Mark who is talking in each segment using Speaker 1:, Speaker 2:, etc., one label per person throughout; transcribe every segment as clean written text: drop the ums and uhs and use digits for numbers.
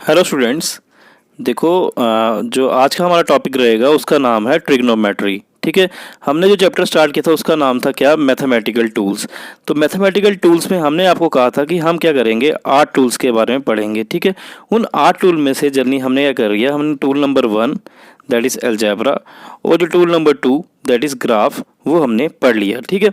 Speaker 1: Hello students. देखो जो आज का हमारा टॉपिक रहेगा उसका नाम है ट्रिग्नोमेट्री। ठीक है। हमने जो चैप्टर स्टार्ट किया था उसका नाम था क्या, मैथमेटिकल टूल्स। तो मैथमेटिकल टूल्स में हमने आपको कहा था कि हम क्या करेंगे, 8 टूल्स के बारे में पढ़ेंगे। ठीक है। उन 8 टूल में से जर्नी हमने क्या कर लिया, हमने tool number 1 that is algebra और जो tool number 2 that is graph वो हमने पढ़ लिया। ठीक है।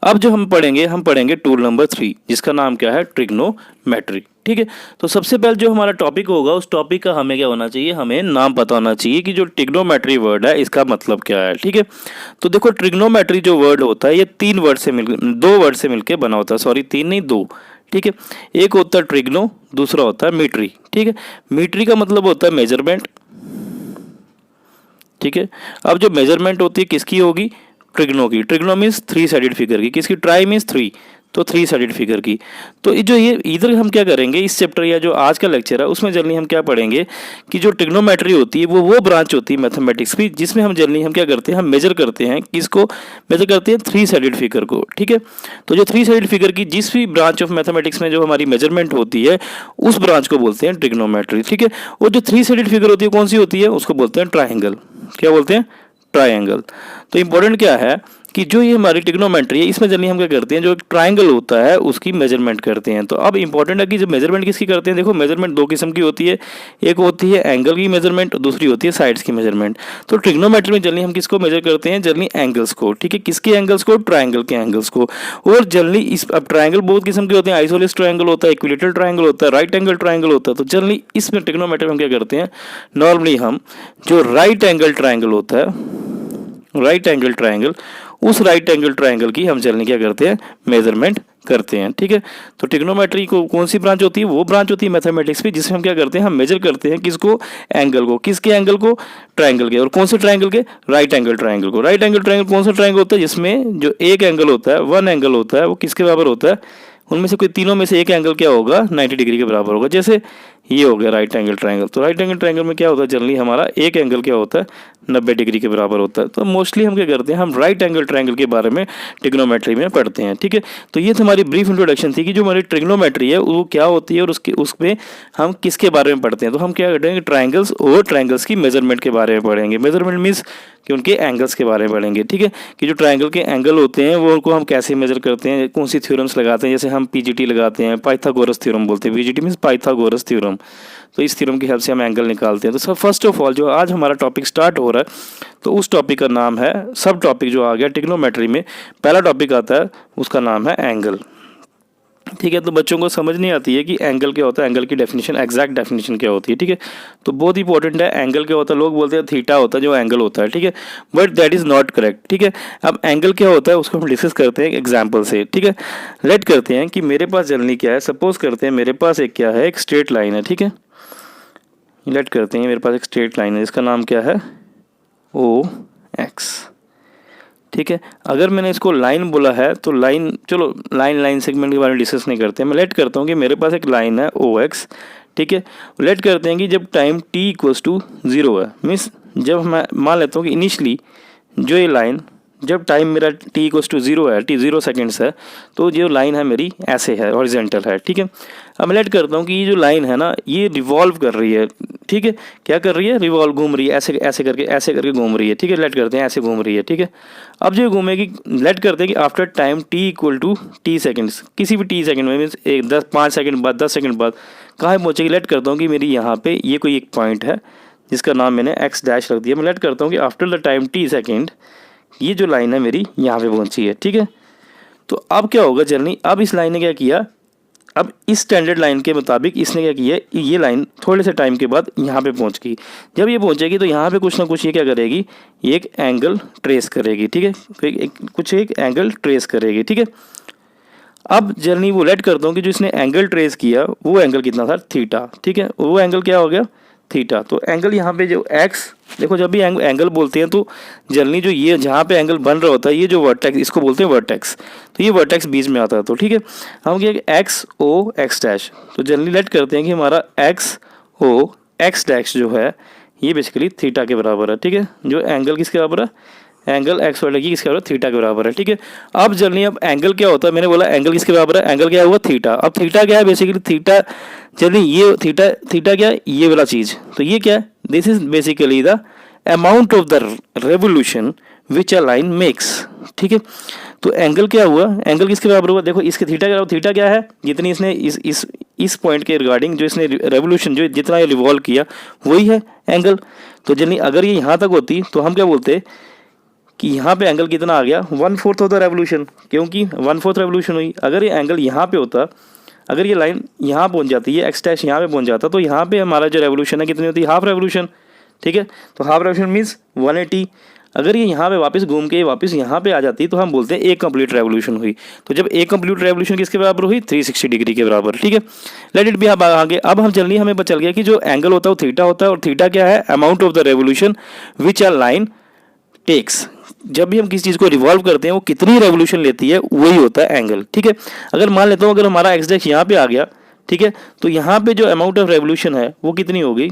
Speaker 1: अब जो हम पढ़ेंगे टूल नंबर 3 जिसका नाम क्या है, ट्रिग्नोमेट्री। ठीक है। तो सबसे पहले जो हमारा टॉपिक होगा उस टॉपिक का हमें क्या होना चाहिए, हमें नाम पता होना चाहिए कि जो ट्रिग्नोमेट्री वर्ड है इसका मतलब क्या है। ठीक है। तो देखो ट्रिग्नोमेट्री जो वर्ड होता है ये 2 वर्ड से मिलकर बना होता है, सॉरी 3 नहीं 2। ठीक है। एक होता है ट्रिग्नो, दूसरा होता है मीट्री। ठीक है। मीट्री का मतलब होता है मेजरमेंट। ठीक है। अब जो मेजरमेंट होती है किसकी होगी, ट्रिग्नो की। ट्रिग्नो मीन्स 3 साइडेड फिगर की। किसकी, ट्राई मीन्स 3, तो 3 साइडेड फिगर की। तो ये इधर हम क्या करेंगे, इस चैप्टर या जो आज का लेक्चर है उसमें जनरली हम क्या पढ़ेंगे कि जो ट्रिग्नोमेट्री होती है वो ब्रांच होती है मैथमेटिक्स की, जिसमें हम जनरली हम क्या करते हैं, हम मेजर करते हैं। किसको मेजर करते हैं, 3 साइडेड फिगर को। ठीक है। तो जो 3 साइडेड फिगर की जिस भी ब्रांच ऑफ मैथमेटिक्स में जो हमारी मेजरमेंट होती है उस ब्रांच को बोलते हैं ट्रिग्नोमेट्री। ठीक है। और जो 3 साइडेड फिगर होती है कौन सी होती है, उसको बोलते हैं ट्राइंगल। क्या बोलते हैं, ट्राइंगल। तो इंपॉर्टेंट क्या है कि जो ये हमारी ट्रिग्नोमेट्री है इसमें जनरली हम क्या करते हैं, जो ट्राइंगल होता है उसकी मेजरमेंट करते हैं। तो अब इंपॉर्टेंट है कि जो मेजरमेंट किसकी करते हैं, देखो मेजरमेंट 2 किस्म की होती है। एक होती है एंगल की मेजरमेंट, दूसरी होती है साइड्स की मेजरमेंट। तो ट्रिग्नोमेट्री में जनरली हम किसको मेजर करते हैं, जनरली एंगल्स को। ठीक है। किसके एंगल्स को, ट्राइंगल के एंगल्स को। और जनरली इस अब ट्राइंगल बहुत किस्म के होते हैं, आइसोलेस ट्राइंगल होता है, इक्विलेटरल ट्राइंगल होता है, राइट एंगल ट्राइंगल होता है। तो जनरली इसमें ट्रिग्नोमेट्री में हम क्या करते हैं, नॉर्मली हम जो राइट एंगल ट्राइंगल होता है, राइट एंगल ट्राइंगल, उस राइट एंगल ट्राइंगल की हम जनरली क्या करते हैं, मेजरमेंट करते हैं। ठीक है। तो ट्रिग्नोमेट्री को कौन सी ब्रांच होती है, वो ब्रांच होती है मैथमेटिक्स की जिसमें हम क्या करते हैं, हम मेजर करते हैं किसको, एंगल को। किसके एंगल को, ट्राइंगल के। और कौन से ट्राइंगल के, राइट एंगल ट्राइंगल को। राइट एंगल ट्राइंगल कौन सा ट्राइंगल होता है, जिसमें जो एक एंगल होता है, वन एंगल होता है, वो किसके बराबर होता है, उनमें से कोई तीनों में से एक एंगल क्या होगा, 90 डिग्री के बराबर होगा। जैसे ये हो गया राइट एंगल ट्राइंगल। तो राइट एंगल ट्राइंगल में क्या होता है, जनरली हमारा एक एंगल क्या होता है, 90 डिग्री के बराबर होता है। तो मोस्टली हम क्या करते हैं, हम राइट एंगल ट्राइंगल के बारे में ट्रिग्नोमेट्री में पढ़ते हैं। ठीक है। तो ये हमारी ब्रीफ इंट्रोडक्शन थी कि जो हमारी ट्रिग्नोमेट्री है वो क्या होती है और उसमें हम किसके बारे में पढ़ते हैं। तो हम क्या करेंगे, ट्राइंगल्स और ट्राइंगल्स की मेजरमेंट के बारे में पढ़ेंगे। मेजरमेंट मीन्स कि उनके एंगल्स के बारे में पढ़ेंगे। ठीक है। कि जो ट्राइंगल के एंगल होते हैं वो उनको हम कैसे मेजर करते हैं, कौन सी थ्योरम्स लगाते हैं। जैसे हम पीजीटी लगाते हैं, पाइथागोरस थ्योरम बोलते हैं। PGT means Pythagoras theorem. तो इस थ्योरम की हेल्प से हम एंगल निकालते हैं। तो सब फर्स्ट ऑफ ऑल जो आज हमारा टॉपिक स्टार्ट हो रहा है तो उस टॉपिक का नाम है, सब टॉपिक जो आ गया ट्रिग्नोमेट्री में पहला टॉपिक आता है उसका नाम है एंगल। ठीक है। तो बच्चों को समझ नहीं आती है कि एंगल क्या होता है, एंगल की डेफिनेशन, एग्जैक्ट डेफिनेशन क्या होती है। ठीक है। तो बहुत इंपॉर्टेंट है एंगल क्या होता है। लोग बोलते हैं थीटा होता है जो एंगल होता है। ठीक है। But that is not correct. ठीक है। अब एंगल क्या होता है उसको हम डिस्कस करते हैं एग्जाम्पल से। ठीक है। लेट करते हैं कि मेरे पास जनरली क्या है, सपोज करते हैं मेरे पास एक क्या है, एक स्ट्रेट लाइन है। ठीक है। लेट करते हैं मेरे पास एक स्ट्रेट लाइन है जिसका नाम क्या है, ओ एक्स। ठीक है। अगर मैंने इसको लाइन बोला है तो लाइन, चलो लाइन सेगमेंट के बारे में डिस्कस नहीं करते हैं। मैं लेट करता हूँ कि मेरे पास एक लाइन है ओ एक्स। ठीक है। लेट करते हैं कि जब टाइम टी इक्वल्स टू 0 है, मीन्स जब मैं मान लेता हूँ कि इनिशली जो ये लाइन, जब टाइम मेरा t इक्वल्स टू 0 है, t 0 सेकेंड्स है, तो जो लाइन है मेरी ऐसे है, हॉरिजेंटल है। ठीक है। अब मैं लेट करता हूँ कि ये जो लाइन है ना ये रिवॉल्व कर रही है। ठीक है। क्या कर रही है, रिवॉल्व, घूम रही है, ऐसे करके घूम रही है। ठीक है। लेट करते हैं ऐसे घूम रही है। ठीक है। अब जो घूमेगी, लेट करते हैं कि after time t equal to t seconds, किसी भी t सेकेंड में, मीन्स 5 सेकेंड बाद, 10 सेकेंड बाद कहाँ पहुँचेगी। लेट करता हूँ कि मेरी यहाँ पे ये कोई एक पॉइंट है जिसका नाम मैंने x डैश रख दिया। मैं लेट करता हूँ कि after the time t second ये जो लाइन है मेरी यहाँ पे पहुंची है। ठीक है। तो अब क्या होगा, जनरली अब इस लाइन ने क्या किया, अब इस स्टैंडर्ड लाइन के मुताबिक इसने क्या किया, ये लाइन थोड़े से टाइम के बाद यहाँ पे पहुँच गई। जब ये पहुँचेगी तो यहाँ पे कुछ ना कुछ ये क्या करेगी, एक एंगल ट्रेस करेगी। ठीक है। कुछ एक एंगल ट्रेस करेगी। ठीक है। अब जनरली वो लेट करता हूँ कि जो इसने एंगल ट्रेस किया वो एंगल कितना था, थीटा। ठीक है। वो एंगल क्या हो गया, थीटा। तो एंगल यहाँ पे जो एक्स, देखो जब भी एंगल बोलते हैं तो जनरली जो ये जहाँ पे एंगल बन रहा होता है, ये जो वर्टेक्स, इसको बोलते हैं वर्टेक्स। तो ये वर्टेक्स बीच में आता है। तो ठीक है। हम क्या, एक्स ओ एक्स डैश। तो जनरली लेट करते हैं कि हमारा एक्स ओ एक्स डैश जो है ये बेसिकली थीटा के बराबर है। ठीक है। जो एंगल किसके बराबर है, एंगल एक्स वाई लगी किसके बराबर, थीटा के बराबर है, ठीक है। अब जल्दी अब एंगल क्या होता है, मैंने बोला एंगल किसके बराबर है, एंगल क्या हुआ थीटा। अब थीटा क्या है बेसिकली, थीटा जल्दी ये थीटा, थीटा क्या है ये वाला चीज़, तो ये क्या है, this is basically the amount of the revolution which a line makes, ठीक है। तो एंगल क्या हुआ, एंगल किसके बराबर हुआ, देखो इसके थीटा क्या, थीटा क्या है, जितनी इसने इस पॉइंट के रिगार्डिंग जो इसने रेवोल्यूशन जो जितना ये रिवॉल्व किया वही है एंगल। तो जल्दी अगर ये यहाँ तक होती तो हम क्या बोलते कि यहाँ पे एंगल कितना आ गया, 1/4 ऑफ द रेवोल्यूशन, क्योंकि 1/4 रेवोल्यूशन हुई। अगर ये एंगल यहाँ पे होता, अगर ये लाइन यहाँ पहुँच जाती है, एक्स डैश यहाँ पे पहुँच जाता, तो यहाँ पे हमारा जो रेवोल्यूशन है कितनी होती है, हाफ रेवोल्यूशन, ठीक है। तो हाफ रेवोल्यूशन मीन्स 180। अगर ये यहाँ पे वापस घूम के वापस यहाँ पे आ जाती तो हम बोलते हैं एक कंप्लीट रेवोल्यूशन हुई। तो जब एक कंप्लीट रेवोल्यूशन किसके बराबर हुई, 360 डिग्री के बराबर, ठीक है। लेट इट बी अब आगे, अब हम जल्दी हमें पता चल गया कि जो एंगल होता है वो थीटा होता है, और थीटा क्या है, amount of the revolution which a line takes. जब भी हम किसी चीज़ को रिवॉल्व करते हैं वो कितनी रेवोल्यूशन लेती है वही होता है एंगल, ठीक है। अगर मान लेता हूँ अगर हमारा एक्स डैश यहाँ पे आ गया, ठीक है, तो यहाँ पे जो अमाउंट ऑफ रेवोल्यूशन है वो कितनी होगी,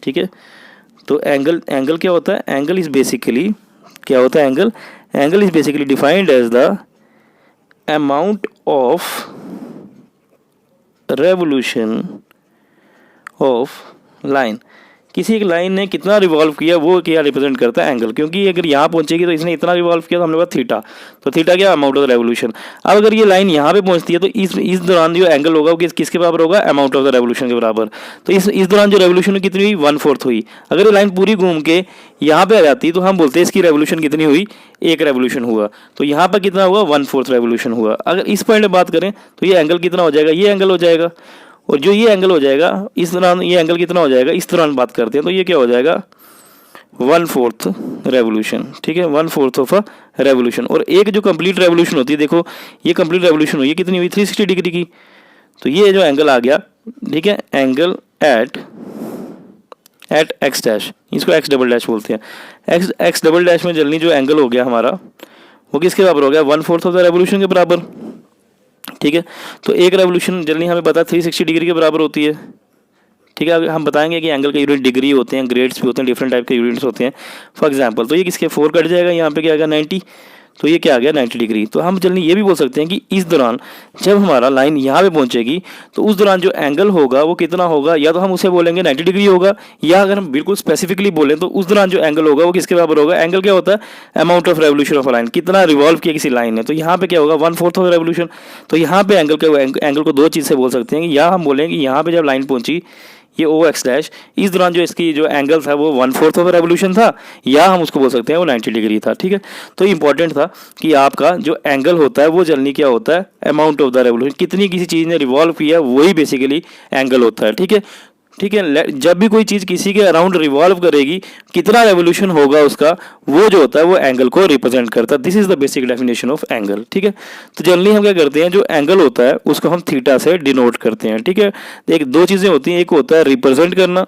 Speaker 1: ठीक है। तो एंगल क्या होता है, एंगल इज बेसिकली क्या होता है, angle is basically defined as the amount of revolution of line. किसी एक लाइन ने कितना रिवॉल्व किया वो क्या रिप्रेजेंट करता है एंगल, क्योंकि अगर यहाँ पहुंचेगी तो इसने इतना रिवॉल्व किया तो हमने बोला थीटा, तो थीटा क्या, अमाउंट ऑफ द रेवोल्यूशन। अब अगर ये लाइन यहाँ पे पहुंचती है तो इस दौरान जो एंगल होगा वो किसके बराबर होगा, अमाउंट ऑफ द रेवोल्यूशन के बराबर। तो इस दौरान जो रेवोल्यूशन कितनी हुई, 1/4 हुई। अगर ये लाइन पूरी घूम के यहाँ पे आ जाती तो हम बोलते हैं इसकी रेवोल्यूशन कितनी हुई, एक रेवोल्यूशन हुआ। तो यहाँ पर कितना हुआ, 1/4 रेवोल्यूशन हुआ। अगर इस पॉइंट में बात करें तो ये एंगल कितना हो जाएगा, ये एंगल हो जाएगा, और जो ये एंगल हो जाएगा इस दौरान, ये एंगल कितना हो जाएगा इस दौरान बात करते हैं तो ये क्या हो जाएगा, 1/4 रेवोल्यूशन, ठीक है, 1/4 ऑफ अ रेवोल्यूशन। और एक जो कंप्लीट रेवोल्यूशन होती है, देखो ये कंप्लीट रेवोल्यूशन हुई, ये कितनी हुई, 360 डिग्री की। तो ये जो एंगल आ गया, ठीक है, एंगल एट एक्स डैश, इसको एक्स डबल डैश बोलते हैं। एक्स डबल डैश में जल्दी जो एंगल हो गया हमारा वो किसके बराबर हो गया, 1/4 ऑफ द रेवोल्यूशन के बराबर, ठीक है। तो एक रेवोल्यूशन जल्दी हमें पता है 360 डिग्री के बराबर होती है, ठीक है। हम बताएंगे कि एंगल के यूनिट डिग्री होते हैं, ग्रेड्स भी होते हैं, डिफरेंट टाइप के यूनिट्स होते हैं। फॉर एग्जांपल तो ये किसके 4 कट जाएगा, यहाँ पे क्या आएगा 90, तो ये क्या आ गया 90 डिग्री। तो हम जल्दी ये भी बोल सकते हैं कि इस दौरान जब हमारा लाइन यहाँ पे पहुँचेगी तो उस दौरान जो एंगल होगा वो कितना होगा, या तो हम उसे बोलेंगे 90 डिग्री होगा, या अगर हम बिल्कुल स्पेसिफिकली बोलें तो उस दौरान जो एंगल होगा वो किसके बराबर होगा, एंगल क्या होता है, amount of revolution of a line, कितना रिवॉल्व किया किसी लाइन ने। तो यहाँ पे क्या होगा, 1/4 ऑफ रेवोल्यूशन। तो यहाँ पे एंगल को दो चीज़ से बोल सकते हैं, या हम बोलेंगे यहाँ पे जब लाइन पहुंची ये ओ एक्स डैश, इस दौरान जो इसकी जो एंगल था वो 1/4 ऑफ रेवोल्यूशन था, या हम उसको बोल सकते हैं वो 90 डिग्री था, ठीक है। तो इंपॉर्टेंट था कि आपका जो एंगल होता है वो जल्दी क्या होता है, अमाउंट ऑफ द रेवोल्यूशन, कितनी किसी चीज़ ने रिवॉल्व किया वही बेसिकली एंगल होता है, ठीक है। ठीक है, जब भी कोई चीज़ किसी के अराउंड रिवॉल्व करेगी कितना रेवोल्यूशन होगा उसका, वो जो होता है वो एंगल को रिप्रेजेंट करता है। This is the basic definition of angle, ठीक है। तो जनरली हम क्या करते हैं, जो एंगल होता है उसको हम थीटा से डिनोट करते हैं, ठीक है। एक दो चीज़ें होती हैं, एक होता है रिप्रेजेंट करना,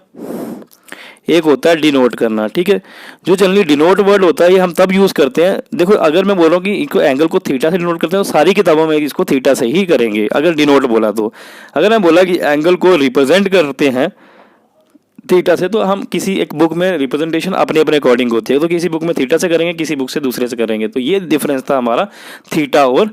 Speaker 1: एक होता है डिनोट करना, ठीक है। जो जनरली डिनोट वर्ड होता है ये हम तब यूज़ करते हैं, देखो अगर मैं बोल रहा हूँ कि इसको एंगल को थीटा से डिनोट करते हैं तो सारी किताबों में इसको थीटा से ही करेंगे अगर डिनोट बोला तो। अगर मैं बोला कि एंगल को रिप्रेजेंट करते हैं थीटा से, तो हम किसी एक बुक में रिप्रेजेंटेशन अपने अपने अकॉर्डिंग होती है, तो किसी बुक में थीटा से करेंगे, किसी बुक से दूसरे से करेंगे। तो ये डिफरेंस था हमारा थीटा और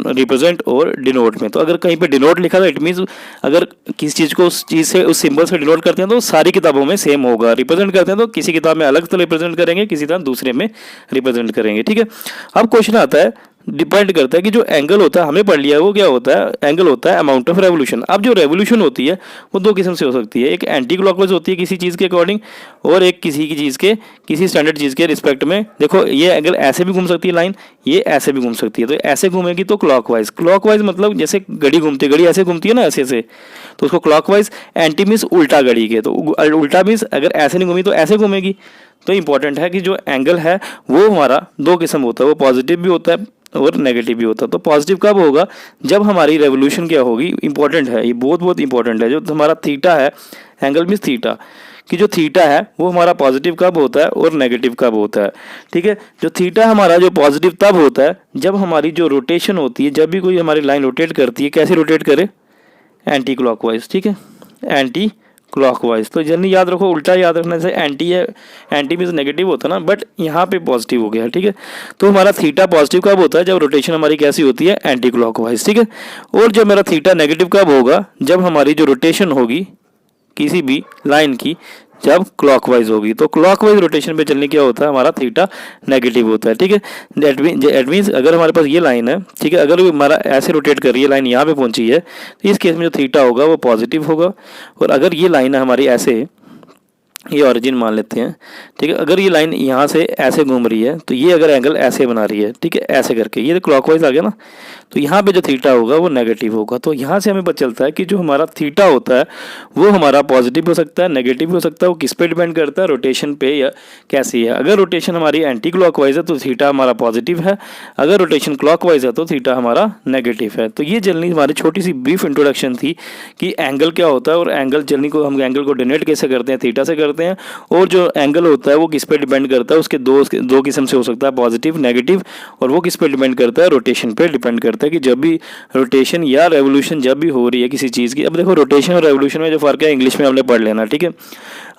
Speaker 1: रिप्रेजेंट और डिनोट में। तो अगर कहीं पे डिनोट लिखा था इट मीन्स अगर किसी चीज़ को उस चीज़ से उस सिंबल से डिनोट करते हैं तो सारी किताबों में सेम होगा। रिप्रेजेंट करते हैं तो किसी किताब में अलग से रिप्रेजेंट करेंगे, किसी तरह दूसरे में रिप्रेजेंट करेंगे, ठीक है। अब क्वेश्चन आता है, डिपेंड करता है कि जो एंगल होता है हमने पढ़ लिया है वो क्या होता है, एंगल होता है अमाउंट ऑफ रेवोल्यूशन। अब जो रेवोल्यूशन होती है वो दो किस्म से हो सकती है, एक एंटी क्लॉकवाइज होती है किसी चीज़ के अकॉर्डिंग, और एक किसी की चीज़ के किसी स्टैंडर्ड चीज़ के रिस्पेक्ट में। देखो ये एंगल ऐसे भी घूम सकती है लाइन, ये ऐसे भी घूम सकती है। तो ऐसे घूमेगी तो क्लॉकवाइज, क्लॉकवाइज मतलब जैसे घड़ी घूमती है, घड़ी ऐसे घूमती है ना ऐसे से, तो उसको क्लॉकवाइज। एंटी मीन्स उल्टा घड़ी के, तो उल्टा मीन्स अगर ऐसे नहीं घूमी तो ऐसे घूमेगी। तो इंपॉर्टेंट है कि जो एंगल है वो हमारा दो किस्म होता है, वो पॉजिटिव भी होता है और नेगेटिव भी होता है। तो पॉजिटिव कब होगा, जब हमारी रेवोल्यूशन क्या होगी, इंपॉर्टेंट है ये, बहुत बहुत इंपॉर्टेंट है। जो हमारा थीटा है, एंगल मीन्स थीटा, कि जो थीटा है वो हमारा पॉजिटिव कब होता है और नेगेटिव कब होता है, ठीक है। जो थीटा हमारा जो पॉजिटिव तब होता है जब हमारी जो रोटेशन होती है, जब भी कोई हमारी लाइन रोटेट करती है, कैसे रोटेट करे, एंटी क्लॉकवाइज, ठीक है, एंटी क्लॉकवाइज। तो जनरली याद रखो, उल्टा याद रखना, जैसे एंटी है, एंटी मीन्स नेगेटिव होता है ना, बट यहाँ पे पॉजिटिव हो गया, ठीक है। तो हमारा थीटा पॉजिटिव कब होता है, जब रोटेशन हमारी कैसी होती है, एंटी क्लॉकवाइज, ठीक है। और जब मेरा थीटा नेगेटिव कब होगा, जब हमारी जो रोटेशन होगी किसी भी लाइन की जब क्लॉकवाइज होगी। तो क्लॉकवाइज रोटेशन पे चलने क्या होता है, हमारा थीटा नेगेटिव होता है, ठीक है। दैट मीन्स अगर हमारे पास ये लाइन है, ठीक है, अगर हमारा ऐसे रोटेट कर रही है, लाइन यहाँ पे पहुंची है, तो इस केस में जो थीटा होगा वो पॉजिटिव होगा। और अगर ये लाइन है हमारी ऐसे, ये ऑरिजिन मान लेते हैं, ठीक है, अगर ये लाइन यहाँ से ऐसे घूम रही है, तो ये अगर एंगल ऐसे बना रही है, ठीक है, ऐसे करके, ये तो क्लॉकवाइज आ गया ना, तो यहाँ पे जो थीटा होगा वो नेगेटिव होगा। तो यहाँ से हमें पता चलता है कि जो हमारा थीटा होता है वो हमारा पॉजिटिव हो सकता है, नेगेटिव हो सकता है, वो किस पे डिपेंड करता है, रोटेशन पे या कैसी है। अगर रोटेशन हमारी एंटी क्लॉकवाइज है तो थीटा हमारा पॉजिटिव है, अगर रोटेशन क्लॉकवाइज है तो थीटा हमारा नेगेटिव है। तो ये जनरली हमारी छोटी सी ब्रीफ इंट्रोडक्शन थी कि एंगल क्या होता है, और एंगल जनरली को हम एंगल को डिनोट कैसे करते हैं, थीटा से करते हैं, और जो एंगल होता है वो किस पे डिपेंड करता है, उसके दो किस्म से हो सकता है, पॉजिटिव, नेगेटिव, और वो किस पे डिपेंड करता है, रोटेशन पे डिपेंड करता है कि जब भी रोटेशन या रेवोल्यूशन जब भी हो रही है किसी चीज़ की। अब देखो रोटेशन और रेवोल्यूशन में जो फ़र्क है इंग्लिश में हमने पढ़ लेना, ठीक है।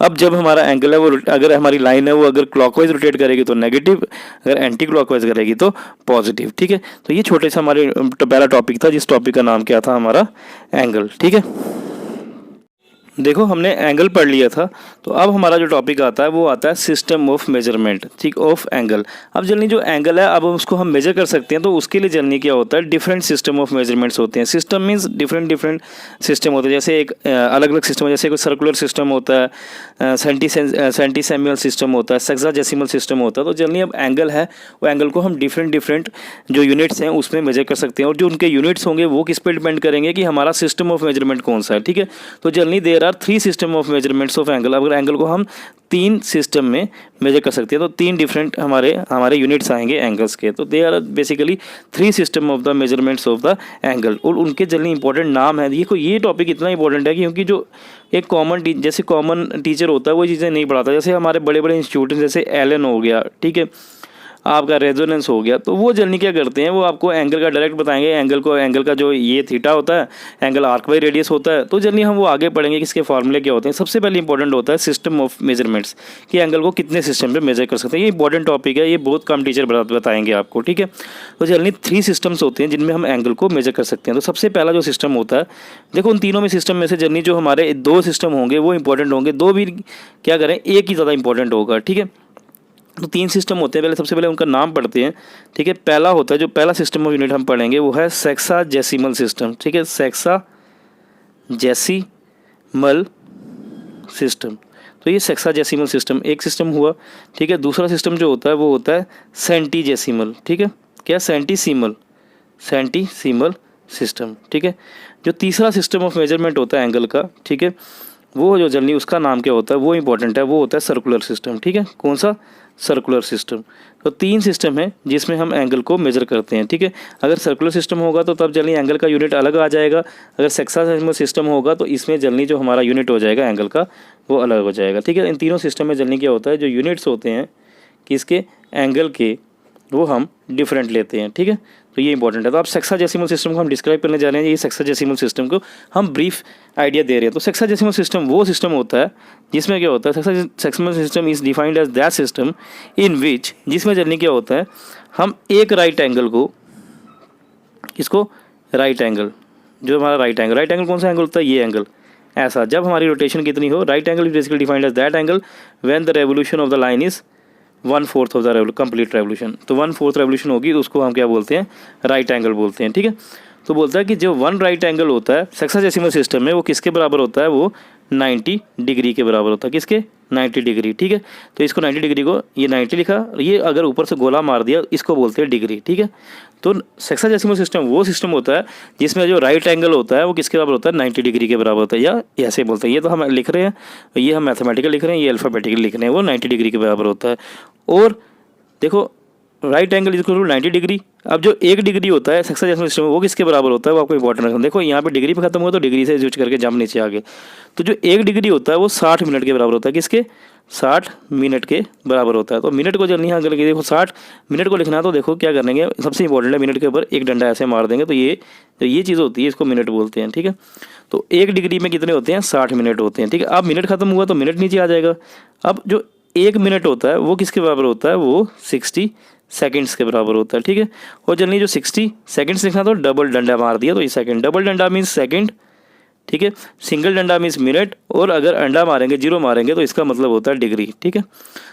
Speaker 1: अब जब हमारा एंगल है वो, अगर हमारी लाइन है वो अगर क्लॉकवाइज रोटेट करेगी तो नेगेटिव, अगर एंटी क्लॉकवाइज करेगी तो पॉजिटिव, ठीक है। तो ये छोटे सा हमारे पहला टॉपिक था, जिस टॉपिक का नाम क्या था, हमारा एंगल, ठीक है। देखो हमने एंगल पढ़ लिया था, तो अब हमारा जो टॉपिक आता है वो आता है सिस्टम ऑफ मेजरमेंट, ठीक, ऑफ एंगल। अब जनरली जो एंगल है अब उसको हम मेजर कर सकते हैं, तो उसके लिए जनरली क्या होता है, डिफरेंट सिस्टम ऑफ मेजरमेंट्स होते हैं। सिस्टम मीन्स डिफरेंट सिस्टम होते हैं, जैसे एक अलग अलग सिस्टम, जैसे कोई सर्कुलर सिस्टम होता है, सेंटीसेमियल सिस्टम होता है, सेक्साडेसिमल सिस्टम होता है। तो जनरली अब एंगल है, वो एंगल को हम डिफरेंट जो यूनिट्स हैं उसमें मेजर कर सकते हैं, और जो उनके यूनिट्स होंगे वो किस पे डिपेंड करेंगे कि हमारा सिस्टम ऑफ मेजरमेंट कौन सा है, ठीक है। तो generally there are 3 system of measurements of angle. अगर एंगल को हम 3 सिस्टम में मेजर कर सकते हैं, तो 3 डिफरेंट हमारे यूनिट्स आएंगे एंगल्स के। तो they are basically 3 system of the measurements of the angle, और उनके जनरली इंपॉर्टेंट नाम है। ये टॉपिक इतना इंपॉर्टेंट है क्योंकि जो एक जैसे कॉमन टीचर होता है वो चीज़ें नहीं पढ़ाता। जैसे हमारे बड़े बड़े इंस्टीट्यूट जैसे एलन हो गया, ठीक है, आपका रेजोनेंस हो गया, तो वो जनरली क्या करते हैं, वो आपको एंगल का डायरेक्ट बताएंगे, एंगल का जो ये थीटा होता है, एंगल आर्क बाई रेडियस होता है। तो जनरली हम वो आगे पढ़ेंगे कि इसके फॉर्मूले क्या होते हैं। सबसे पहले इंपॉर्टेंट होता है सिस्टम ऑफ मेजरमेंट्स, कि एंगल को कितने सिस्टम पे मेजर कर सकते हैं। ये इंपॉर्टेंट टॉपिक है, ये बहुत कम टीचर बताएंगे आपको, ठीक है। तो जनरली 3 सिस्टम्स होते हैं जिनमें हम एंगल को मेजर कर सकते हैं। तो सबसे पहला जो सिस्टम होता है, देखो उन तीनों में सिस्टम में से जनरली जो हमारे 2 सिस्टम होंगे वो इंपॉर्टेंट होंगे, 2 भी क्या करें, एक ही ज़्यादा इंपॉर्टेंट होगा, ठीक है। तो 3 सिस्टम होते हैं, सबसे पहले उनका नाम पढ़ते हैं, ठीक है। पहला होता है, जो पहला सिस्टम ऑफ यूनिट हम पढ़ेंगे वो है सेक्साडेसिमल सिस्टम, ठीक है, सेक्साडेसिमल सिस्टम। तो ये सेक्साडेसिमल सिस्टम एक सिस्टम हुआ, ठीक है। दूसरा सिस्टम जो होता है वो होता है सेंटीजेसिमल, ठीक है, क्या, सेंटीसीमल सिस्टम, ठीक है। जो तीसरा सिस्टम ऑफ मेजरमेंट होता है एंगल का, ठीक है, वो जो जनरली उसका नाम क्या होता है, वो इंपॉर्टेंट है, वो होता है सर्कुलर सिस्टम, ठीक है। कौन सा, सर्कुलर सिस्टम। तो 3 सिस्टम है जिसमें हम एंगल को मेजर करते हैं, ठीक है। अगर सर्कुलर सिस्टम होगा तो तब जनरली एंगल का यूनिट अलग आ जाएगा, अगर सेक्साडेसिमल सिस्टम होगा तो इसमें जनरली जो हमारा यूनिट हो जाएगा एंगल का वो अलग हो जाएगा, ठीक है। इन तीनों सिस्टम में जनरली क्या होता है, जो यूनिट्स होते हैं किसके, एंगल के, वो हम डिफरेंट लेते हैं, ठीक है। तो ये इंपॉर्टेंट है। तो आप सेक्साडेसिमल सिस्टम को हम डिस्क्राइब करने जा रहे हैं, ये सेक्साडेसिमल सिस्टम को हम ब्रीफ आइडिया दे रहे हैं। तो सेक्साडेसिमल सिस्टम वो सिस्टम होता है जिसमें क्या होता है, sexadecimal system is defined as that system in which, जिसमें जनरली क्या होता है, हम एक राइट एंगल को, किसको, राइट एंगल, जो हमारा राइट एंगल कौन सा एंगल होता है, ये एंगल, ऐसा जब हमारी रोटेशन कितनी हो, right angle is basically defined as that angle when the revolution of the line is 1/4 of the complete revolution. तो 1/4 रेवोल्यूशन होगी तो उसको हम क्या बोलते हैं, राइट एंगल बोलते हैं, ठीक है। तो बोलता है कि जो 1 राइट एंगल होता है सेक्साडेसिमल सिस्टम में, वो किसके बराबर होता है, वो 90 डिग्री के बराबर होता है, किसके, 90 डिग्री, ठीक है। तो इसको 90 डिग्री को ये 90 लिखा, ये अगर ऊपर से गोला मार दिया इसको बोलते हैं डिग्री, ठीक है। तो सेक्साडेसिमल सिस्टम वो सिस्टम होता है जिसमें जो राइट एंगल होता है वो किसके बराबर होता है, 90 डिग्री के बराबर होता है, या ऐसे बोलते हैं। ये तो हम लिख रहे हैं, ये हम मैथमेटिकल लिख रहे हैं, ये अल्फ़ाबेटिकल लिख रहे हैं, वो 90 डिग्री के बराबर होता है। और देखो right angle is equal to 90 degree. अब जो 1 डिग्री होता है सेक्साडेसिमल सिस्टम में वो किसके बराबर होता है, वो आपको इंपॉर्टेंट रखना। देखो यहाँ पे डिग्री पे खत्म हुआ तो डिग्री से यूज करके जंप नीचे आ गए। तो जो 1 डिग्री होता है वो 60 मिनट के बराबर होता है, किसके, 60 मिनट के बराबर होता है। तो मिनट को जल्दी यहाँ करके देखो 60 मिनट को लिखना है तो देखो क्या करेंगे, सबसे इंपॉर्टेंट है मिनट के ऊपर एक डंडा ऐसे मार देंगे तो ये चीज़ होती है, इसको मिनट बोलते हैं। ठीक है, तो 1 डिग्री में कितने होते हैं, 60 मिनट होते हैं। ठीक है, अब मिनट खत्म हुआ तो मिनट नीचे आ जाएगा। अब जो 1 मिनट होता है वो किसके बराबर होता है, वो 60 सेकंड्स के बराबर होता है। ठीक है, और जल्दी जो 60 सेकंड्स लिखना तो डबल डंडा मार दिया तो ये सेकंड, डबल डंडा मीन्स सेकंड। ठीक है, सिंगल डंडा मीन्स मिनट, और अगर अंडा मारेंगे, जीरो मारेंगे तो इसका मतलब होता है डिग्री। ठीक है,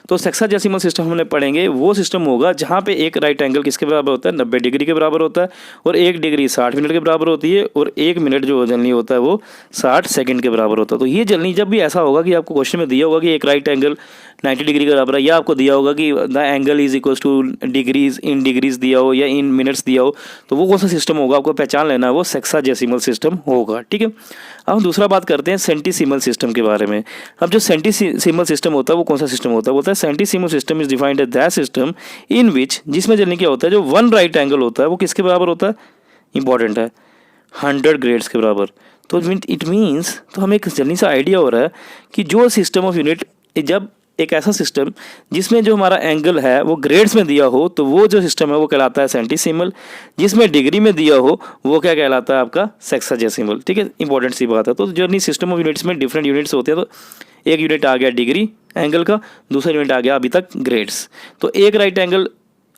Speaker 1: तो सेक्साडेसिमल सिस्टम हमने पढ़ेंगे, वो सिस्टम होगा जहाँ पे एक राइट एंगल किसके बराबर होता है, 90 डिग्री के बराबर होता है, और 1 डिग्री 60 मिनट के बराबर होती है, और 1 मिनट जो जनरली होता है वो 60 सेकंड के बराबर होता है। तो ये जनरली जब भी ऐसा होगा कि आपको क्वेश्चन में दिया होगा कि एक राइट एंगल 90 डिग्री के बराबर है, या आपको दिया होगा कि the angle is equal two degrees in degrees दिया हो या इन मिनट्स दिया हो, तो वो कौन सा सिस्टम होगा आपको पहचान लेना है, वो सेक्साडेसिमल सिस्टम होगा। ठीक है, अब हम दूसरा बात करते हैं सेंटीसिमल सिस्टम के बारे में। अब जो सेंटीसिमल सिस्टम होता है वो कौन सा सिस्टम होता है, बोलता है centesimal system is defined as that system in which, जिसमें जनरली क्या होता है, जो 1 राइट एंगल होता है वो किसके बराबर होता है, इंपॉर्टेंट है, 100 ग्रेड्स के बराबर। तो इट मीन्स, तो हमें एक जल्दी सा आइडिया हो रहा है कि जो सिस्टम ऑफ यूनिट, जब एक ऐसा सिस्टम जिसमें जो हमारा एंगल है वो ग्रेड्स में दिया हो तो वो जो सिस्टम है वो कहलाता है सेंटीसिमल, जिसमें डिग्री में दिया हो वो क्या कहलाता है आपका सेक्साडेसिमल। ठीक है, इंपॉर्टेंट सी बात है। तो जर्नी सिस्टम ऑफ यूनिट्स में डिफरेंट यूनिट्स होते हैं, तो एक यूनिट आ गया डिग्री एंगल का, दूसरा यूनिट आ गया अभी तक ग्रेड्स। तो एक राइट एंगल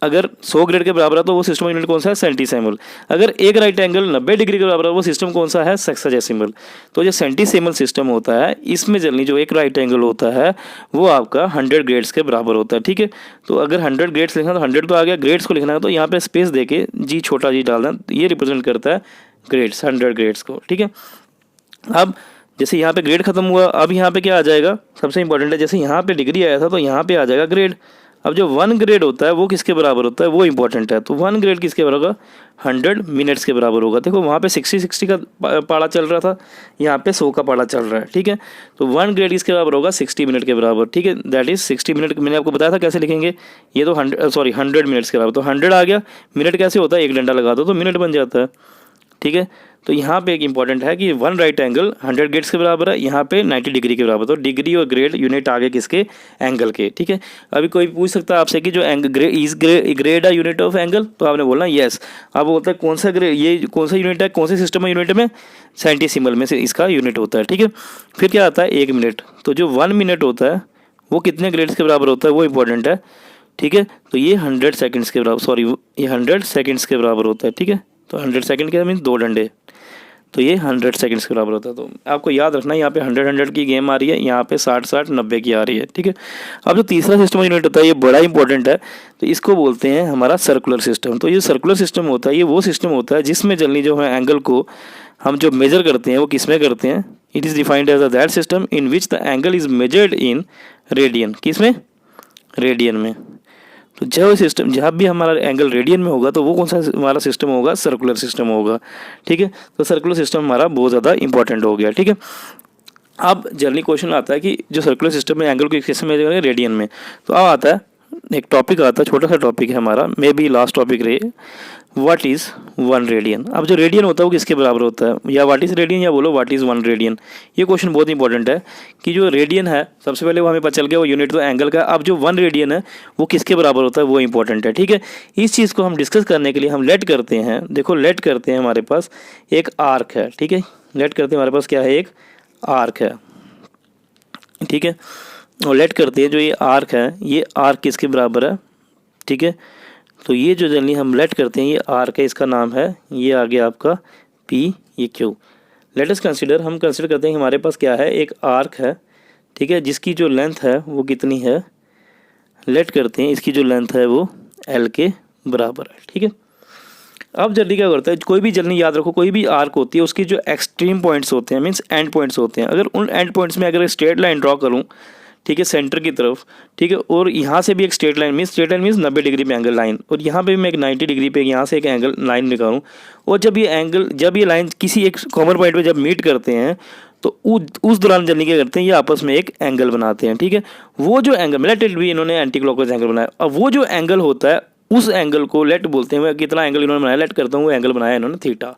Speaker 1: अगर 100 ग्रेड के बराबर है तो वो सिस्टम यूनिट कौन सा है, सेंटीसिमल। अगर एक राइट एंगल 90 डिग्री के बराबर है वो सिस्टम कौन सा है, सेक्साडेसिमल। तो जो सेंटीसिमल सिस्टम होता है इसमें जनरली जो एक राइट एंगल होता है वो आपका 100 ग्रेड्स के बराबर होता है। ठीक है, तो अगर 100 ग्रेड्स लिखना तो 100 तो आ गया, ग्रेड्स को लिखना है तो यहाँ पे स्पेस देके जी छोटा जी डालना, ये रिप्रेजेंट करता है ग्रेड्स, 100 ग्रेड्स को। ठीक है, अब जैसे यहाँ पे ग्रेड खत्म हुआ, अब यहाँ पे क्या आ जाएगा, सबसे इंपॉर्टेंट है, जैसे यहाँ पे डिग्री आया था तो यहाँ पे आ जाएगा ग्रेड। अब जो 1 ग्रेड होता है वो किसके बराबर होता है, वो इंपॉर्टेंट है। तो 1 ग्रेड किसके बराबर होगा, 100 मिनट्स के बराबर होगा। देखो वहाँ पे 60 का पाड़ा चल रहा था, यहाँ पे 100 का पाड़ा चल रहा है। ठीक है, तो 1 ग्रेड किसके बराबर होगा, 60 मिनट के बराबर। ठीक है, दैट इज 60 मिनट। मैंने आपको बताया था कैसे लिखेंगे, ये तो 100 मिनट्स के बराबर। तो 100 आ गया, मिनट कैसे होता है, एक डंडा लगा दो तो मिनट बन जाता है। ठीक है, तो यहाँ पे एक इंपॉर्टेंट है कि 1 राइट एंगल 100 ग्रेड्स के बराबर है, यहाँ पे 90 डिग्री के बराबर। तो डिग्री और ग्रेड यूनिट आ गए किसके, एंगल के। ठीक है, अभी कोई पूछ सकता है आपसे कि जो ग्रेड है यूनिट ऑफ एंगल, तो आपने बोलना येस। अब बोलता है कौन सा ग्रेड, ये कौन सा यूनिट है, कौन से सिस्टम है यूनिट में, सेंटीसिमल में से इसका यूनिट होता है। ठीक है, फिर क्या आता है 1 मिनट। तो जो 1 मिनट होता है वो कितने ग्रेड्स के बराबर होता है, वो इंपॉर्टेंट है। ठीक है, तो ये 100 सेकेंड्स के बराबर, सॉरी ये 100 सेकेंड्स के बराबर होता है। ठीक है, तो 100 सेकेंड के मीन्स 2 डंडे, तो ये 100 सेकंड्स के बराबर होता है। तो आपको याद रखना यहाँ पे 100 की गेम आ रही है, यहाँ पे 60 90 की आ रही है। ठीक है, अब जो तीसरा सिस्टम यूनिट होता है ये बड़ा इंपॉर्टेंट है, तो इसको बोलते हैं हमारा सर्कुलर सिस्टम। तो ये सर्कुलर सिस्टम होता है, ये वो सिस्टम होता है जिसमें जनरली जो है एंगल को हम जो मेजर करते हैं वो किस में करते हैं, it is defined as that system in which the angle is measured in radian. किस में, रेडियन में। तो जो सिस्टम जहाँ भी हमारा एंगल रेडियन में होगा तो वो कौन सा हमारा सिस्टम होगा, सर्कुलर सिस्टम होगा। ठीक है, तो सर्कुलर सिस्टम हमारा बहुत ज़्यादा इंपॉर्टेंट हो गया। ठीक है, अब जनरली क्वेश्चन आता है कि जो सर्कुलर सिस्टम में एंगल को किस में मेजर करेंगे, रेडियन में। तो अब आता है एक टॉपिक आता है, छोटा सा टॉपिक है हमारा, मे बी लास्ट टॉपिक रहे, व्हाट इज़ 1 रेडियन। अब जो रेडियन होता है वो किसके बराबर होता है, या व्हाट इज़ रेडियन या बोलो व्हाट इज़ 1 रेडियन। ये क्वेश्चन बहुत इंपॉर्टेंट है कि जो रेडियन है सबसे पहले वो हमें पता चल गया वो यूनिट तो एंगल का। अब जो 1 रेडियन है वो किसके बराबर होता है, वो इंपॉर्टेंट है। ठीक है, इस चीज़ को हम डिस्कस करने के लिए हम लेट करते हैं, देखो लेट करते हैं, हमारे पास एक आर्क है। ठीक है, लेट करते हैं, हमारे पास क्या है, एक आर्क है। ठीक है, और लेट करते हैं जो ये आर्क है, ये आर्क किसके बराबर है। ठीक है, तो ये जो जनरली हम लेट करते हैं ये आर्क है, इसका नाम है, ये आ गया आपका पी, ये क्यू। लेट अस कंसीडर, हम कंसीडर करते हैं कि हमारे पास क्या है, एक आर्क है। ठीक है, जिसकी जो लेंथ है वो कितनी है, लेट करते हैं इसकी जो लेंथ है वो एल के बराबर है। ठीक है, अब जल्दी क्या करता है, कोई भी जल्दी याद रखो, कोई भी आर्क होती है उसकी जो एक्सट्रीम पॉइंट्स होते हैं, मीन्स एंड पॉइंट्स होते हैं, अगर उन एंड पॉइंट्स में अगर स्ट्रेट लाइन ड्रॉ करूँ, ठीक है, सेंटर की तरफ। ठीक है, और यहाँ से भी एक स्ट्रेट लाइन मीन्स 90 डिग्री पे एंगल लाइन, और यहाँ पे भी मैं एक 90 डिग्री पे यहाँ से एक एंगल लाइन निकालूँ, और जब ये लाइन किसी एक कॉमन पॉइंट पे जब मीट करते हैं तो उस दौरान जल्दी क्या करते हैं, ये आपस में एक एंगल बनाते हैं। ठीक है, वो जो एंगल लेट भी इन्होंने एंटी क्लॉकवाइज एंगल बनाया, अब वो जो एंगल होता है उस एंगल को लेट बोलते हैं। कितना एंगल इन्होंने बनाया, लेट करता हूँ, वो एंगल बनाया इन्होंने थीटा।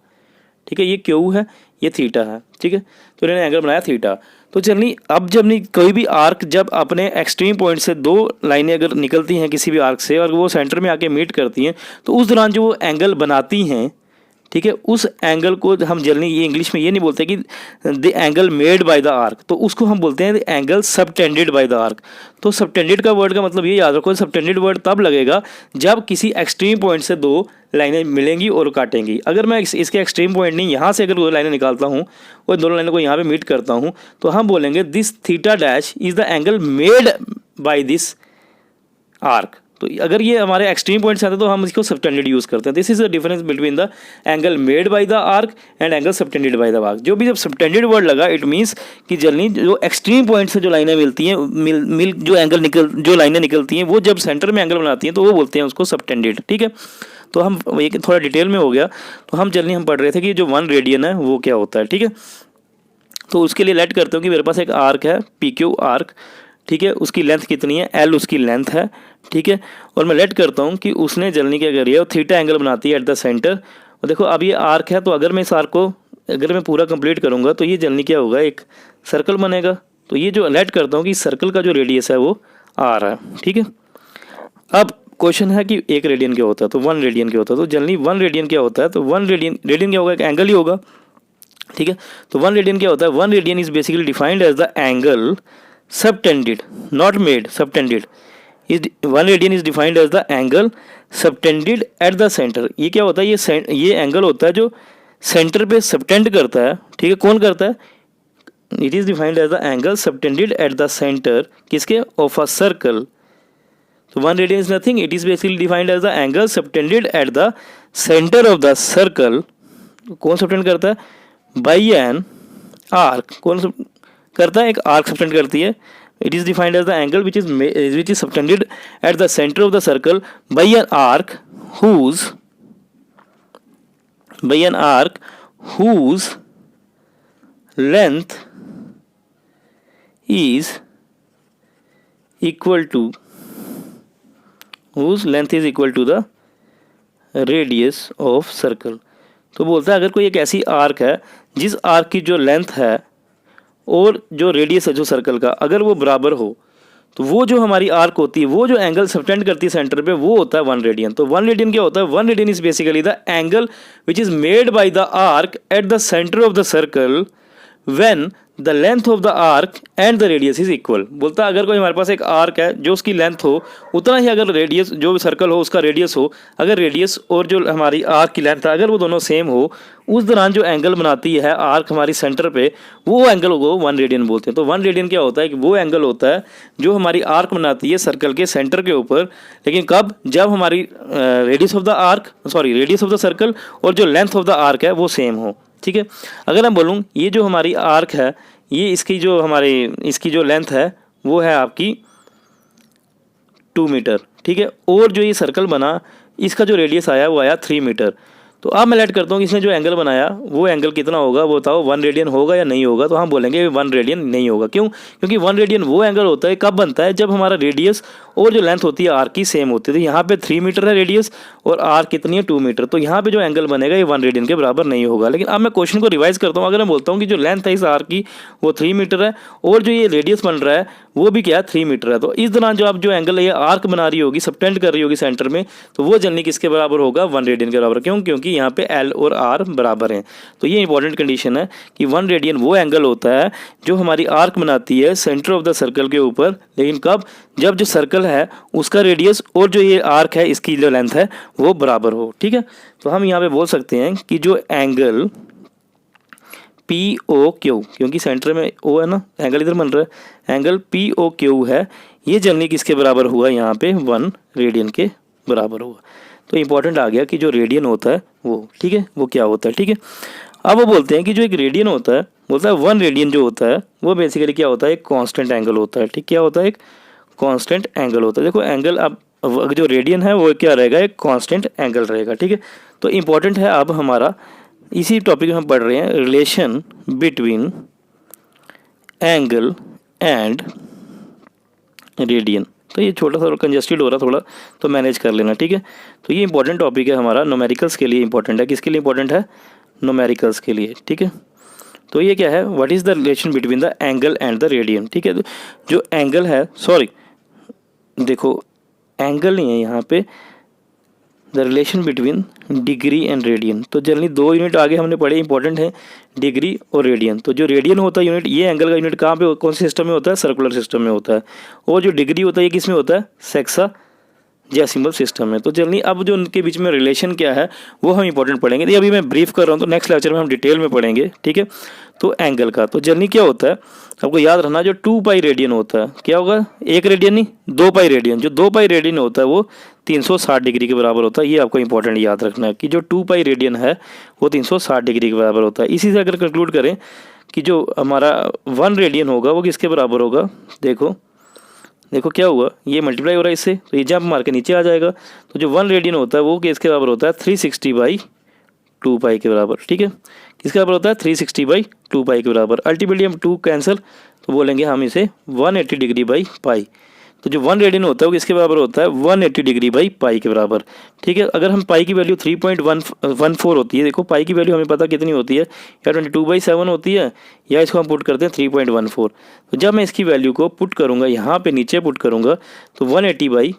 Speaker 1: ठीक है, ये क्यू है, ये थीटा है, ठीक है। तो इन्होंने एंगल बनाया थीटा। तो चलिए अब जब नहीं कोई भी आर्क जब अपने एक्सट्रीम पॉइंट से दो लाइनें अगर निकलती हैं किसी भी आर्क से और वो सेंटर में आके मीट करती हैं, तो उस दौरान जो वो एंगल बनाती हैं, ठीक है, उस एंगल को हम जनरली ये इंग्लिश में ये नहीं बोलते कि the angle made by the arc, तो उसको हम बोलते हैं the angle subtended by the arc. तो सबटेंडेड का वर्ड का मतलब ये याद रखो, सबटेंडेड वर्ड तब लगेगा जब किसी एक्सट्रीम पॉइंट से दो लाइनें मिलेंगी और काटेंगी। अगर मैं इसके एक्सट्रीम पॉइंट नहीं, यहाँ से अगर दो लाइनें निकालता हूँ और दोनों लाइनों को यहाँ पे मीट करता हूँ, तो हम बोलेंगे this theta dash is the angle made by this arc. तो अगर ये हमारे एक्सट्रीम पॉइंट्स आते हैं तो हम इसको सबटेंडेड यूज़ करते हैं। This is the difference between the angle made by the arc and angle subtended by the arc. जो भी जब सबटेंडेड वर्ड लगा, इट मीन्स कि जनरली जो एक्सट्रीम पॉइंट से जो लाइनें मिलती हैं, जो लाइनें निकलती हैं, वो जब सेंटर में एंगल बनाती हैं तो वो बोलते हैं उसको सबटेंडेड, ठीक है। तो हम एक थोड़ा डिटेल में हो गया। तो हम जनरली हम पढ़ रहे थे कि जो 1 रेडियन है वो क्या होता है, ठीक है। तो उसके लिए लेट करते हो कि मेरे पास एक आर्क है, PQ आर्क, ठीक है। उसकी लेंथ कितनी है, L उसकी लेंथ है, ठीक है। और मैं लेट करता हूँ कि उसने जनरली क्या करी है, वो थीटा एंगल बनाती है एट द सेंटर। और देखो अब ये आर्क है, तो अगर मैं इस आर्क को अगर मैं पूरा कंप्लीट करूँगा तो ये जनरली क्या होगा, एक सर्कल बनेगा। तो ये जो लेट करता हूँ कि सर्कल का जो रेडियस है वो R है, ठीक है। अब क्वेश्चन है कि 1 रेडियन क्या होता है, तो 1 रेडियन क्या होता है। तो जनरली 1 रेडियन क्या होता है, तो 1 रेडियन क्या होगा, एक एंगल ही होगा, ठीक है। तो 1 रेडियन क्या होता है, 1 radian is basically defined as the angle subtended, not made, subtended is 1 radian is defined as the angle subtended at the center। ये क्या होता है, ये एंगल होता है जो सेंटर पे सबटेंड करता है, ठीक है। कौन करता है, it is defined as the angle subtended at the centre, किसके, ऑफ अ सर्कल। तो 1 radian is nothing, it is basically defined as the angle subtended at the centre of the circle. कौन सबटेंड करता है, by an arc. कौन करता है, एक arc subtend करती है। It is defined as the angle which is subtended at the centre of the circle by an arc whose length is equal to the radius of circle। तो बोलता है अगर कोई एक ऐसी आर्क है जिस आर्क की जो लेंथ है और जो रेडियस है जो सर्कल का, अगर वो बराबर हो, तो वो जो हमारी आर्क होती है, वो जो एंगल सबटेंड करती है सेंटर पे, वो होता है 1 रेडियन। तो 1 रेडियन क्या होता है, 1 radian is basically the angle which is made by the arc eight the centre of the circle when the length of the arc and the radius is equal. बोलता है अगर कोई हमारे पास एक आर्क है जो उसकी लेंथ हो उतना ही अगर रेडियस, जो सर्कल हो उसका रेडियस हो, अगर रेडियस और जो हमारी आर्क की लेंथ है अगर वो दोनों सेम हो, उस दौरान जो एंगल बनाती है आर्क हमारी सेंटर पे, वो एंगल को 1 रेडियन बोलते हैं। तो 1 रेडियन क्या होता है कि वो एंगल होता है जो हमारी आर्क बनाती है सर्कल के सेंटर के ऊपर, लेकिन कब, जब हमारी रेडियस ऑफ द सर्कल और जो लेंथ ऑफ द आर्क है वो सेम हो, ठीक है। अगर मैं बोलूँ ये जो हमारी आर्क है, ये इसकी जो लेंथ है वो है आपकी 2 मीटर, ठीक है। और जो ये सर्कल बना इसका जो रेडियस आया वो आया 3 मीटर। तो अब मैं लेट करता हूँ कि इसने जो एंगल बनाया वो एंगल कितना होगा, वो बताओ 1 रेडियन होगा या नहीं होगा। तो हम बोलेंगे 1 रेडियन नहीं होगा। क्यों, क्योंकि 1 रेडियन वो एंगल होता है कब बनता है, जब हमारा रेडियस और जो लेंथ होती है आर्क की सेम होती है। तो यहाँ पे 3 मीटर है रेडियस और आर्क कितनी है 2 मीटर। तो यहाँ पे जो एंगल बनेगा ये 1 रेडियन के बराबर नहीं होगा। लेकिन अब मैं क्वेश्चन को रिवाइज करता हूँ। अगर मैं बोलता हूँ कि जो लेंथ है इस आर्क की वो 3 मीटर है और जो ये रेडियस बन रहा है वो भी क्या है 3 मीटर है, तो इस दौरान जो आप जो एंगल ये आर्क बना रही होगी, सबटेंड कर रही होगी सेंटर में, तो वो जनरली किसके बराबर होगा, 1 रेडियन के बराबर। क्यों, क्योंकि यहाँ पे L और R बराबर हैं। तो ये इंपॉर्टेंट कंडीशन है कि 1 रेडियन वो एंगल होता है जो हमारी आर्क बनाती है सेंटर ऑफ द सर्कल के ऊपर, लेकिन कब, जब जो सर्कल है उसका रेडियस और जो ये आर्क है इसकी जो लेंथ है वो बराबर हो, ठीक है। तो हम यहाँ पे बोल सकते हैं कि जो एंगल POQ, क्योंकि सेंटर में O है ना, एंगल इधर बन रहा है, एंगल POQ है, ये जनरली किसके बराबर हुआ, यहाँ पे 1 रेडियन के बराबर हुआ। तो इंपॉर्टेंट आ गया कि जो रेडियन होता है वो, ठीक है, वो क्या होता है, ठीक है। अब वो बोलते हैं कि जो एक रेडियन होता है, बोलता है 1 रेडियन जो होता है वो बेसिकली क्या होता है, एक कांस्टेंट एंगल होता है, ठीक। क्या होता है, एक कांस्टेंट एंगल होता है। देखो एंगल अब जो रेडियन है वो क्या रहेगा, एक कांस्टेंट एंगल रहेगा, ठीक है। तो इंपॉर्टेंट है अब हमारा इसी टॉपिक में हम पढ़ रहे हैं relation between angle and radian. तो ये छोटा सा कंजस्टेड हो रहा थोड़ा, तो मैनेज कर लेना, ठीक है। तो ये इंपॉर्टेंट टॉपिक है हमारा, न्यूमेरिकल्स के लिए इंपॉर्टेंट है। किसके लिए इंपॉर्टेंट है, न्यूमेरिकल्स के लिए, ठीक है। तो ये क्या है, what is the relation between the angle and the radian. ठीक है, जो एंगल है, सॉरी देखो एंगल नहीं है यहाँ पे, the relation between degree and radian. तो जनरली 2 यूनिट आगे हमने पढ़े इंपॉर्टेंट है, डिग्री और रेडियन। तो जो रेडियन होता है यूनिट, ये एंगल का यूनिट कहाँ पे, कौन से सिस्टम में होता है, सर्कुलर सिस्टम में होता है। और जो डिग्री होता है ये किस में होता है, सेक्साजेसिमल सिस्टम में। तो जनरली अब जो उनके बीच में रिलेशन क्या है वो हम इंपॉर्टेंट पढ़ेंगे। ये अभी मैं ब्रीफ कर रहा हूँ, तो नेक्स्ट लेक्चर में हम डिटेल में पढ़ेंगे। ठीक है, तो एंगल का तो जनरली क्या होता है, आपको याद रखना, जो 2 पाई रेडियन होता है, क्या होगा, 1 रेडियन नहीं 2 पाई रेडियन। जो 2 पाई रेडियन होता है वो 360 डिग्री के बराबर होता है। ये आपको इंपॉर्टेंट याद रखना है कि जो 2 पाई रेडियन है वो 360 डिग्री के बराबर होता है। इसी से अगर कंक्लूड करें कि जो हमारा 1 रेडियन होगा वो किसके बराबर होगा, देखो क्या हुआ, ये मल्टीप्लाई हो रहा है इससे, तो ये जंप मार के नीचे आ जाएगा। तो जो 1 रेडियन होता है वो किसके बराबर होता है, 360/2 पाई के बराबर। ठीक है, किसके बराबर होता है, 360/2 पाई के बराबर। अल्टीमेटली हम 2 कैंसिल, तो बोलेंगे हम इसे 180 डिग्री बाई पाई। तो जो 1 रेडियन होता है वो किसके बराबर होता है, 180 डिग्री बाई पाई के बराबर। ठीक है, अगर हम पाई की वैल्यू 3.14 होती है, देखो पाई की वैल्यू हमें पता कितनी होती है, या 22/7 होती है, या इसको हम पुट करते हैं 3.14। तो जब मैं इसकी वैल्यू को पुट करूँगा, यहाँ पे नीचे पुट करूँगा, तो 180 बाई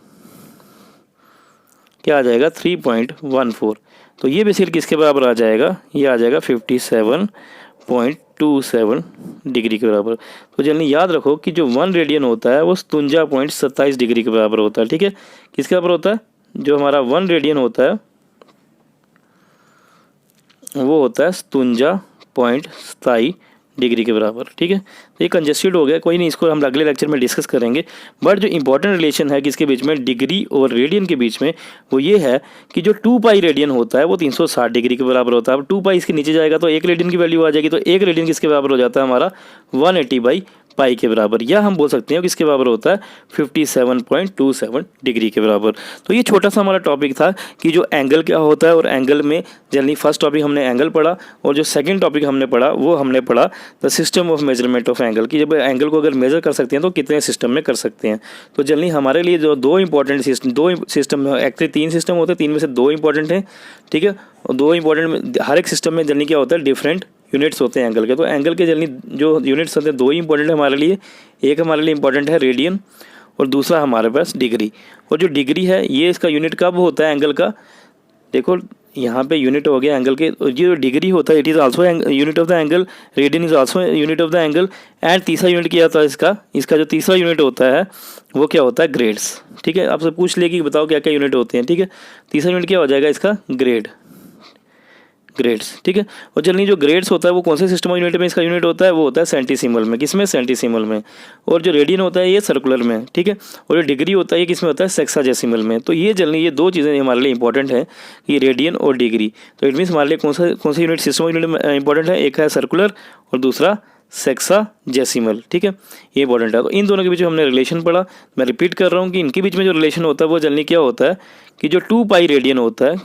Speaker 1: क्या आ जाएगा, 3.14। तो ये बेसिकली किसके बराबर आ जाएगा, ये आ जाएगा 57.27 डिग्री के बराबर। तो जनरली याद रखो कि जो 1 रेडियन होता है वो 57.27 डिग्री के बराबर होता है। ठीक है, किसके बराबर होता है, जो हमारा 1 रेडियन होता है वो होता है 57.27 डिग्री के बराबर। ठीक है, तो ये कंजस्टेड हो गया, कोई नहीं, इसको हम अगले लेक्चर में डिस्कस करेंगे। बट जो इंपॉर्टेंट रिलेशन है किसके बीच में, डिग्री और रेडियन के बीच में, वो ये है कि जो 2 पाई रेडियन होता है वो 360 डिग्री के बराबर होता है। अब 2 पाई इसके नीचे जाएगा तो 1 रेडियन की वैल्यू आ जाएगी, तो 1 रेडियन किसके बराबर हो जाता है हमारा, 180 पाई के बराबर, या हम बोल सकते हैं किसके बराबर होता है, 57.27 डिग्री के बराबर। तो ये छोटा सा हमारा टॉपिक था कि जो एंगल क्या होता है, और एंगल में जनरली फर्स्ट टॉपिक हमने एंगल पढ़ा, और जो सेकंड टॉपिक हमने पढ़ा वो हमने पढ़ा the system of measurement of angle, कि जब एंगल को अगर मेजर कर सकते हैं तो कितने सिस्टम में कर सकते हैं। तो जनरली हमारे लिए जो 2 important system, 2 system, actually 3 system होते हैं, 3 में से 2 इंपॉर्टेंट हैं। ठीक है, और 2 इंपॉर्टेंट, हर एक सिस्टम में जनरली क्या होता है, डिफरेंट यूनिट्स होते हैं एंगल के। तो एंगल के जनरली जो यूनिट्स होते हैं 2 ही इंपॉर्टेंट है हमारे लिए, एक हमारे लिए इंपॉर्टेंट है रेडियन, और दूसरा हमारे पास डिग्री। और जो डिग्री है ये इसका यूनिट कब होता है एंगल का, देखो यहाँ पे यूनिट हो गया एंगल के, ये जो डिग्री होता है it is also unit of the angle, radian is also unit of the angle, and तीसरा यूनिट क्या होता है इसका जो तीसरा यूनिट होता है वो क्या होता है, ग्रेड्स। ठीक है, आपसे पूछ लेगी बताओ क्या क्या यूनिट होते हैं। ठीक है, तीसरा यूनिट क्या हो जाएगा इसका, ग्रेड्स। ठीक है, और जनरली जो ग्रेड्स होता है वो कौन से सिस्टम ऑफ यूनिट में इसका यूनिट होता है, वो होता है सेंटीसीमल में, किसमें, सेंटीसीमल में। और जो रेडियन होता है ये सर्कुलर में। ठीक है, और जो डिग्री होता है ये किसमें होता है, सेक्साजेसिमल में। तो ये जनरली ये 2 चीज़ें हमारे लिए इंपॉर्टेंट है, कि रेडियन और डिग्री। तो इट मीन्स हमारे लिए कौन सा यूनिट सिस्टम ऑफ यूनिट में इंपॉर्टेंट है, एक है सर्कुलर और दूसरा सेक्साजेसिमल। ठीक है, ये इंपॉर्टेंट है। तो इन दोनों के बीच में हमने रिलेशन पढ़ा। मैं रिपीट कर रहा हूँ कि इनके बीच में जो रिलेशन होता है वो जनरली क्या होता है कि जो 2 पाई रेडियन होता है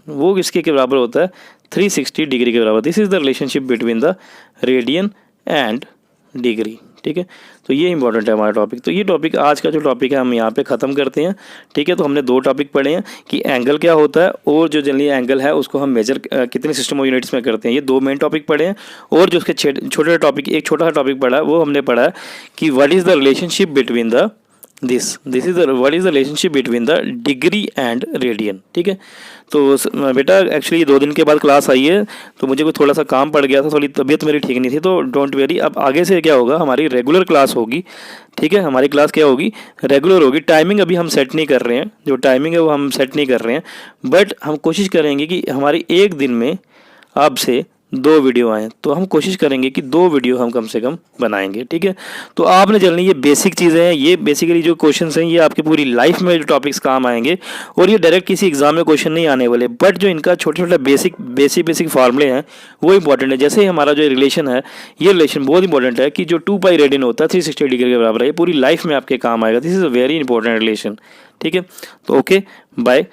Speaker 1: वो किसके के बराबर होता है, 360 डिग्री के बराबर। This is the relationship between the radian and degree. ठीक है, तो ये इंपॉर्टेंट है हमारा टॉपिक। तो ये टॉपिक आज का जो टॉपिक है हम यहाँ पे ख़त्म करते हैं। ठीक है, तो हमने 2 टॉपिक पढ़े हैं कि एंगल क्या होता है, और जो जनरली एंगल है उसको हम मेजर कितने सिस्टम ऑफ यूनिट्स में करते हैं, ये 2 मेन टॉपिक पढ़े हैं। और जो उसके छोटे टॉपिक, एक छोटा सा टॉपिक पढ़ा है वो हमने पढ़ा है कि what is the relationship between the this is the what is the relationship between the degree and radian. ठीक है, तो बेटा एक्चुअली 2 दिन के बाद क्लास आई है, तो मुझे कोई थोड़ा सा काम पड़ गया था, थोड़ी तबीयत मेरी ठीक नहीं थी, तो डोंट वेरी। अब आगे से क्या होगा, हमारी रेगुलर क्लास होगी। ठीक है, हमारी क्लास क्या होगी, रेगुलर होगी। टाइमिंग अभी हम सेट नहीं कर रहे हैं, जो टाइमिंग है वो हम सेट नहीं कर रहे हैं, बट हम कोशिश करेंगे कि हमारी एक दिन में आपसे 2 वीडियो आए। तो हम कोशिश करेंगे कि 2 वीडियो हम कम से कम बनाएंगे। ठीक है, तो आपने जनरली ये बेसिक चीज़ें हैं, ये बेसिकली जो क्वेश्चंस हैं ये आपकी पूरी लाइफ में जो टॉपिक्स काम आएंगे, और ये डायरेक्ट किसी एग्जाम में क्वेश्चन नहीं आने वाले, बट जो इनका छोटे छोटे बेसिक फार्मूले हैं वो इंपॉर्टेंट है। जैसे हमारा जो रिलेशन है, ये रिलेशन बहुत इंपॉर्टेंट है कि जो 2 पाई रेडियन होता है 360 डिग्री के बराबर है, ये पूरी लाइफ में आपके काम आएगा। This is a very important relation. ठीक है, तो ओके बाय।